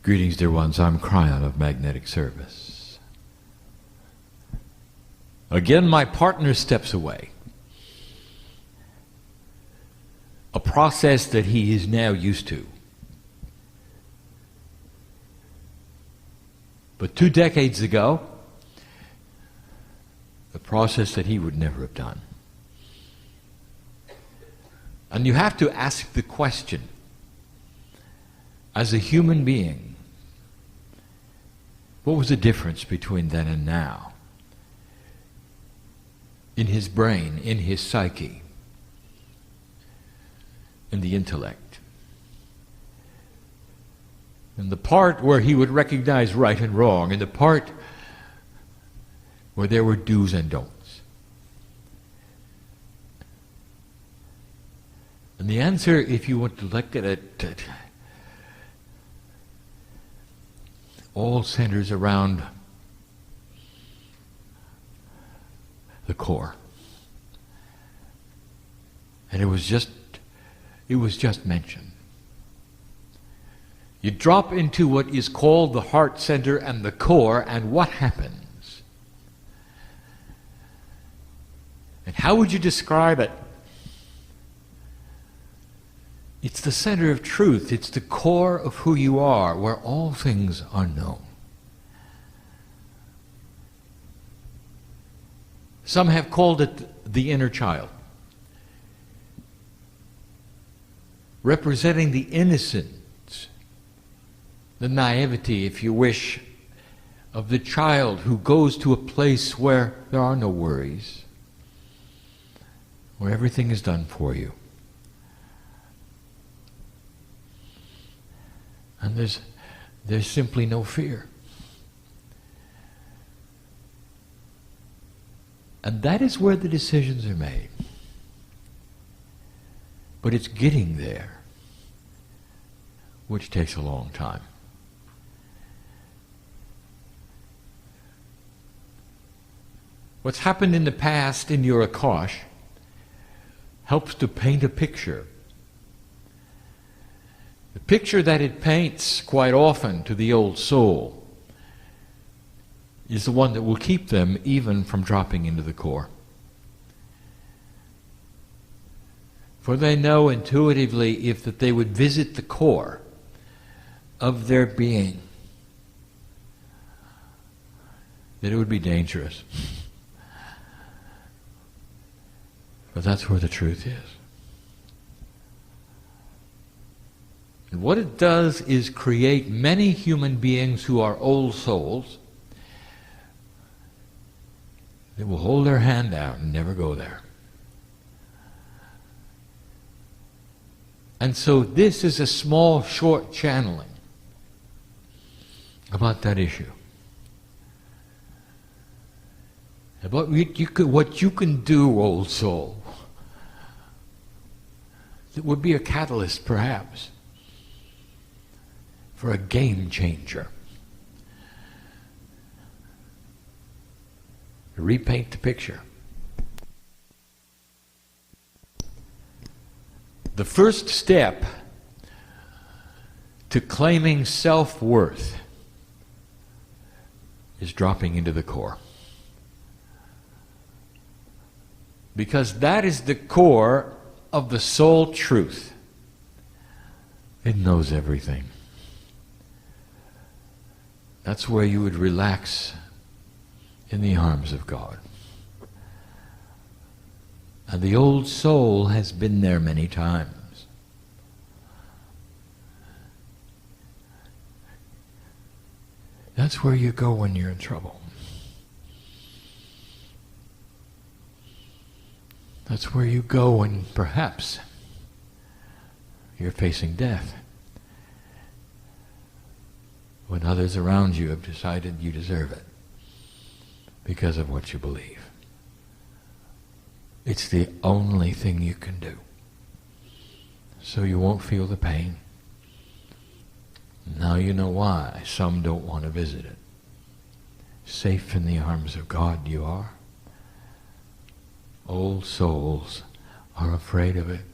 Greetings, dear ones. I'm Kryon of Magnetic Service. Again, my partner steps away. A process that he is now used to. But 2 decades ago, a process that he would never have done. And you have to ask the question, as a human being, what was the difference between then and now? In his brain, in his psyche, in the intellect. In the part where he would recognize right and wrong, in the part where there were do's and don'ts. And the answer, if you want to look at it, all centers around the core. And it was just mentioned. You drop into what is called the heart center and the core, and what happens? And how would you describe it? It's the center of truth. It's the core of who you are, where all things are known. Some have called it the inner child, representing the innocence, the naivety, if you wish, of the child who goes to a place where there are no worries, where everything is done for you. And there's simply no fear. And that is where the decisions are made. But it's getting there, which takes a long time. What's happened in the past in your Akash helps to paint a picture. The picture that it paints quite often to the old soul is the one that will keep them even from dropping into the core. For they know intuitively if that they would visit the core of their being, that it would be dangerous. But that's where the truth is. And what it does is create many human beings who are old souls that will hold their hand out and never go there. And so this is a small, short channeling about that issue. About what you can do, old soul. It would be a catalyst, perhaps, for a game changer. Repaint the picture. The first step to claiming self-worth is dropping into the core. Because that is the core of the soul truth. It knows everything. That's where you would relax in the arms of God. And the old soul has been there many times. That's where you go when you're in trouble. That's where you go when perhaps you're facing death. When others around you have decided you deserve it because of what you believe. It's the only thing you can do. So you won't feel the pain. Now you know why some don't want to visit it. Safe in the arms of God you are. Old souls are afraid of it.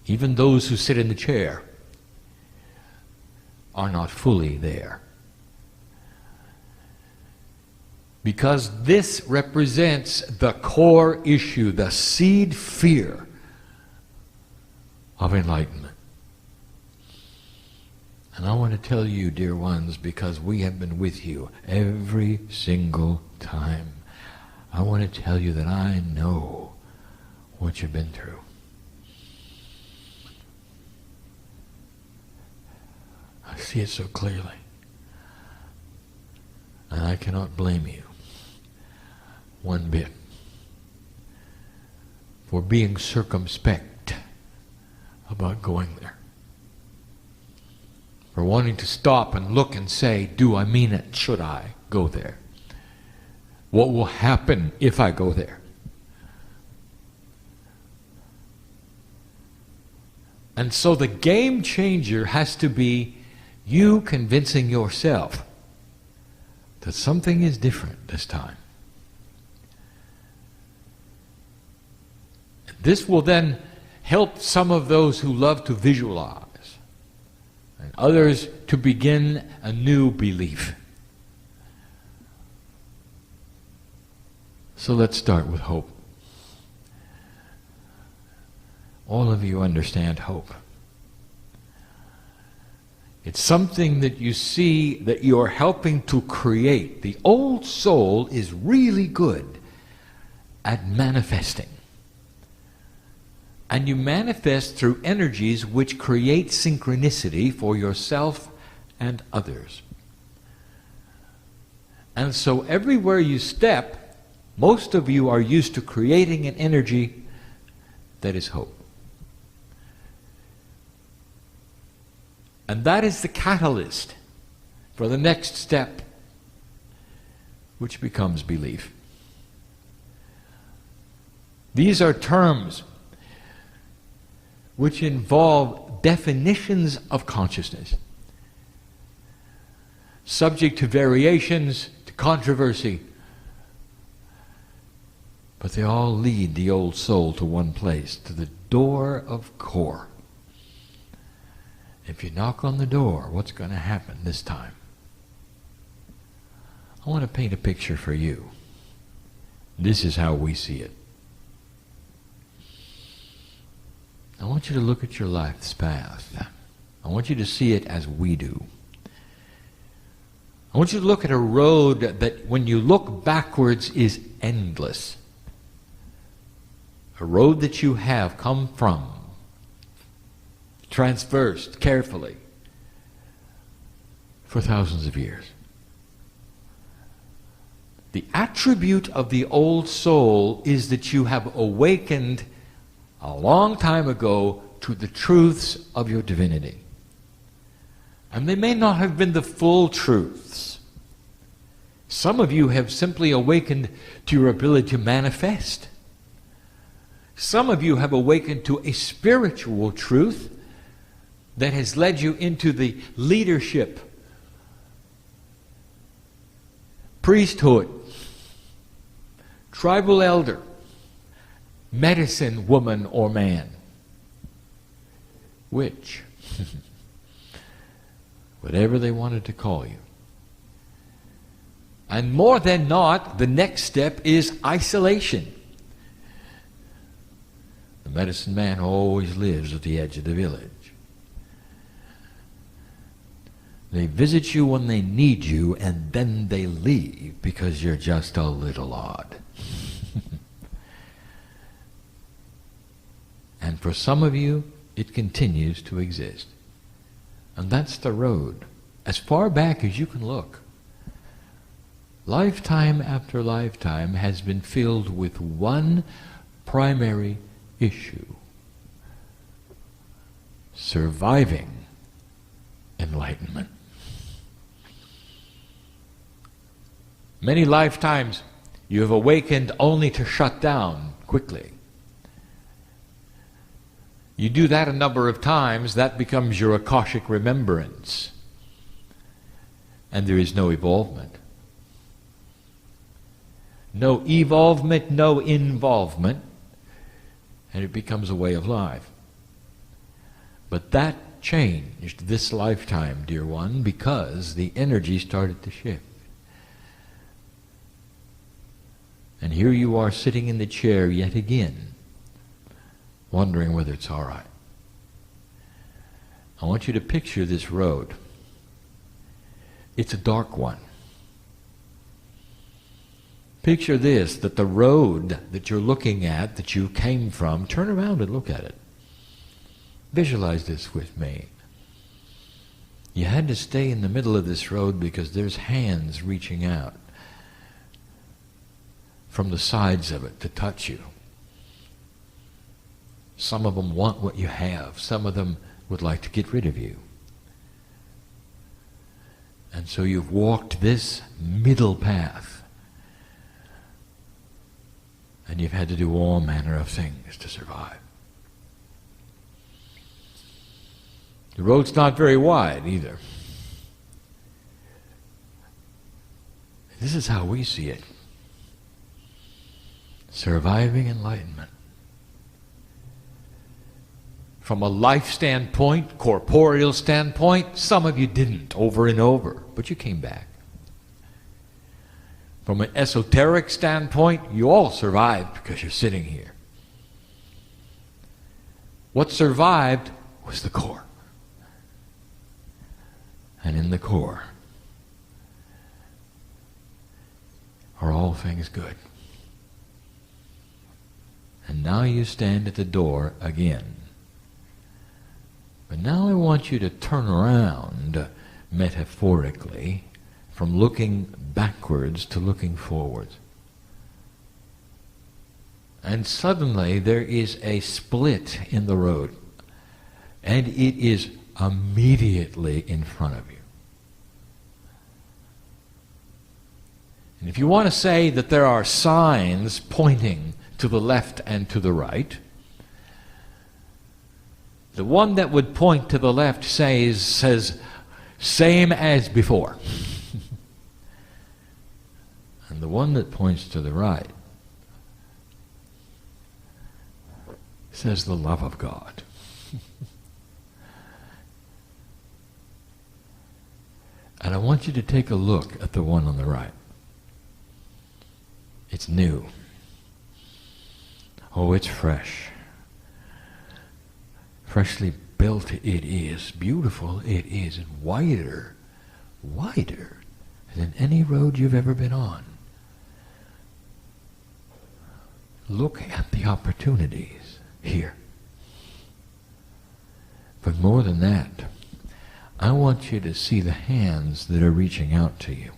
Even those who sit in the chair are not fully there. Because this represents the core issue, the seed fear of enlightenment. And I want to tell you, dear ones, because we have been with you every single time, I want to tell you that I know what you've been through. I see it so clearly. And I cannot blame you one bit for being circumspect about going there. For wanting to stop and look and say, do I mean it? Should I go there? What will happen if I go there? And so the game changer has to be you convincing yourself that something is different this time. This will then help some of those who love to visualize and others to begin a new belief. So let's start with hope. All of you understand hope. It's something that you see that you're helping to create. The old soul is really good at manifesting. And you manifest through energies which create synchronicity for yourself and others. And so everywhere you step, most of you are used to creating an energy that is hope. And that is the catalyst for the next step, which becomes belief. These are terms which involve definitions of consciousness, subject to variations, to controversy, but they all lead the old soul to one place, to the door of core. If you knock on the door, what's going to happen this time? I want to paint a picture for you. This is how we see it. I want you to look at your life's path. I want you to see it as we do. I want you to look at a road that when you look backwards is endless. A road that you have come from, traversed carefully for thousands of years. The attribute of the old soul is that you have awakened a long time ago to the truths of your divinity. And they may not have been the full truths. Some of you have simply awakened to your ability to manifest. Some of you have awakened to a spiritual truth that has led you into the leadership, priesthood, tribal elder, medicine woman or man. Which? Whatever they wanted to call you. And more than not, the next step is isolation. The medicine man always lives at the edge of the village. They visit you when they need you, and then they leave because you're just a little odd. And for some of you, it continues to exist. And that's the road, as far back as you can look. Lifetime after lifetime has been filled with one primary issue: surviving enlightenment. Many lifetimes you have awakened only to shut down quickly. You do that a number of times, that becomes your Akashic remembrance. And there is no evolvement. No evolvement, no involvement, and it becomes a way of life. But that changed this lifetime, dear one, because the energy started to shift. And here you are sitting in the chair yet again, wondering whether it's all right. I want you to picture this road. It's a dark one. Picture this, that the road that you're looking at, that you came from, turn around and look at it. Visualize this with me. You had to stay in the middle of this road because there's hands reaching out from the sides of it to touch you. Some of them want what you have. Some of them would like to get rid of you. And so you've walked this middle path. And you've had to do all manner of things to survive. The road's not very wide either. This is how we see it. Surviving enlightenment. From a life standpoint, corporeal standpoint, some of you didn't over and over, but you came back. From an esoteric standpoint, you all survived because you're sitting here. What survived was the core. And in the core are all things good. And now you stand at the door again. But now I want you to turn around, metaphorically, from looking backwards to looking forwards. And suddenly there is a split in the road. And it is immediately in front of you. And if you want to say that there are signs pointing to the left and to the right, the one that would point to the left says same as before. And the one that points to the right says the love of God. And I want you to take a look at the one on the right. It's new. Oh, it's fresh. Freshly built it is. Beautiful it is. And wider than any road you've ever been on. Look at the opportunities here. But more than that, I want you to see the hands that are reaching out to you.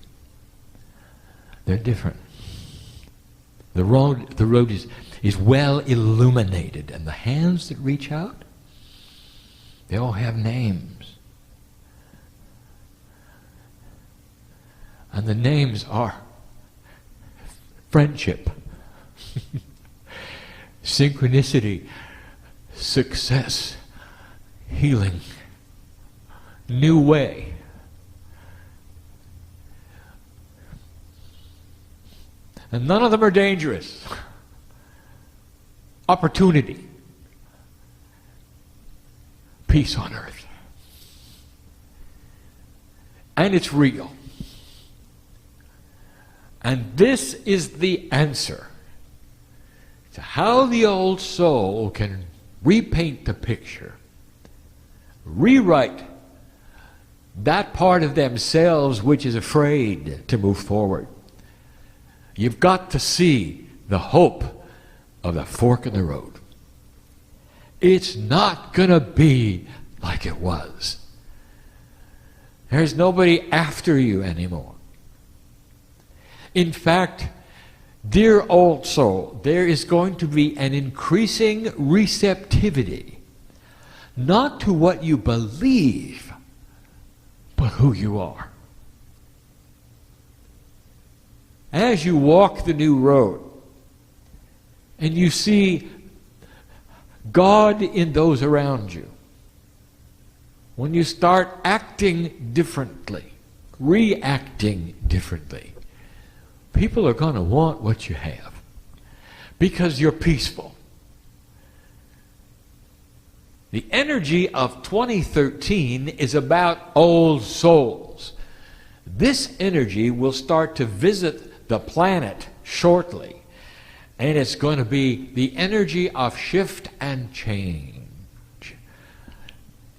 They're different. The road is well illuminated, and the hands that reach out, they all have names. And the names are friendship, synchronicity, success, healing, new way. And none of them are dangerous. Opportunity. Peace on earth. And it's real. And this is the answer to how the old soul can repaint the picture, rewrite that part of themselves which is afraid to move forward. You've got to see the hope of the fork in the road. It's not going to be like it was. There's nobody after you anymore. In fact, dear old soul, there is going to be an increasing receptivity, not to what you believe, but who you are. As you walk the new road and you see God in those around you, when you start acting differently, reacting differently, people are going to want what you have because you're peaceful. The energy of 2013 is about old souls. This energy will start to visit the planet shortly, and it's going to be the energy of shift and change.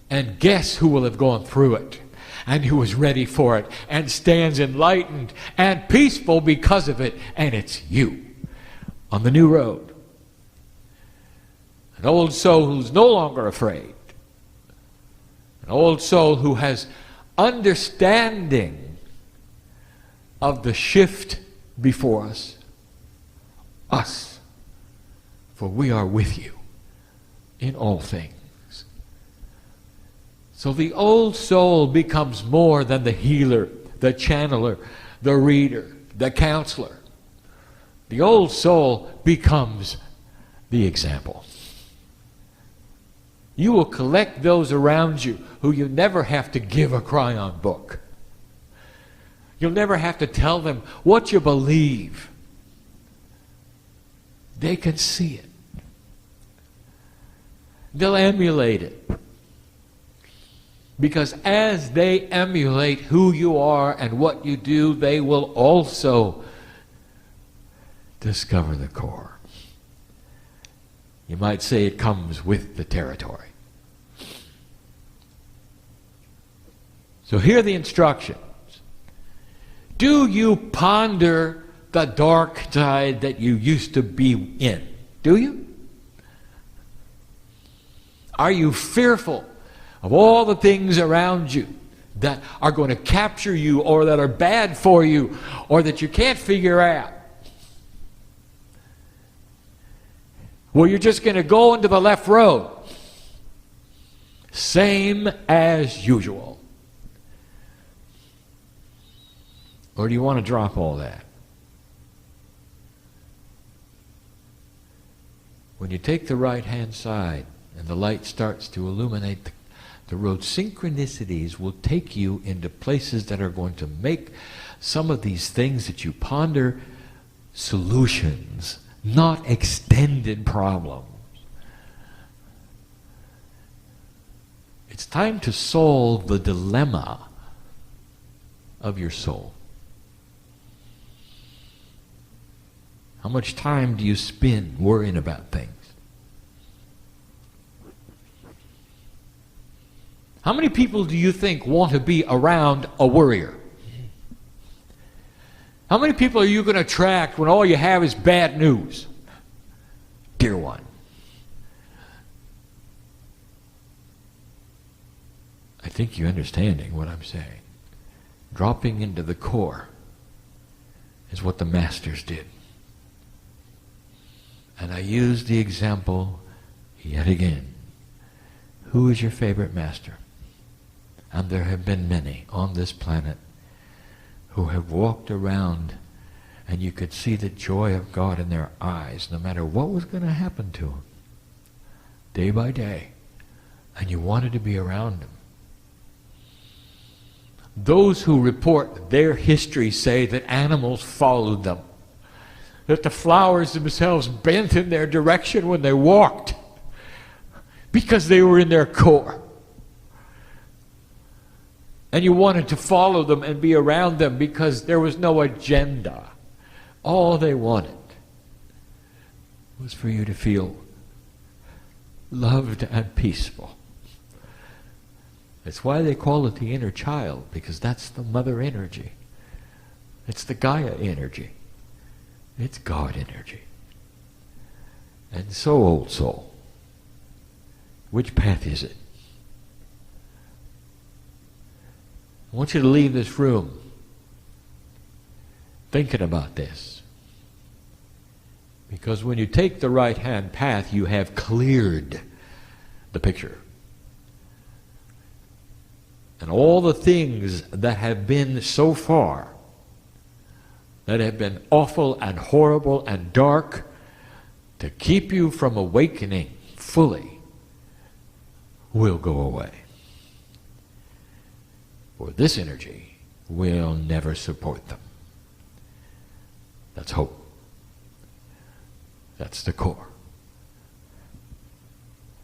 And guess who will have gone through it, and who is ready for it, and stands enlightened and peaceful because of it, and it's you on the new road. An old soul who's no longer afraid. An old soul who has understanding of the shift before us. Us. For we are with you in all things. So the old soul becomes more than the healer, the channeler, the reader, the counselor. The old soul becomes the example. You will collect those around you who you never have to give a Kryon book. You'll never have to tell them what you believe. They can see it. They'll emulate it. Because as they emulate who you are and what you do, they will also discover the core. You might say it comes with the territory. So here are the instructions. Do you ponder the dark side that you used to be in? Do you? Are you fearful of all the things around you that are going to capture you, or that are bad for you, or that you can't figure out? Well, you're just going to go into the left road. Same as usual. Or do you want to drop all that? When you take the right-hand side and the light starts to illuminate the road, synchronicities will take you into places that are going to make some of these things that you ponder solutions, not extended problems. It's time to solve the dilemma of your soul. How much time do you spend worrying about things? How many people do you think want to be around a worrier? How many people are you going to attract when all you have is bad news? Dear one. I think you're understanding what I'm saying. Dropping into the core is what the masters did. And I use the example yet again. Who is your favorite master? And there have been many on this planet who have walked around and you could see the joy of God in their eyes no matter what was going to happen to them, day by day. And you wanted to be around them. Those who report their history say that animals followed them, that the flowers themselves bent in their direction when they walked because they were in their core. And you wanted to follow them and be around them because there was no agenda. All they wanted was for you to feel loved and peaceful. That's why they call it the inner child, because that's the mother energy. It's the Gaia energy. It's God energy. And so, old soul, which path is it? I want you to leave this room thinking about this. Because when you take the right-hand path, you have cleared the picture. And all the things that have been so far, that have been awful and horrible and dark, to keep you from awakening fully, will go away. For this energy will never support them. That's hope. That's the core.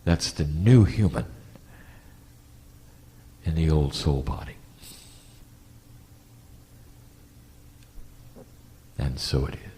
That's the new human in the old soul body. And so it is.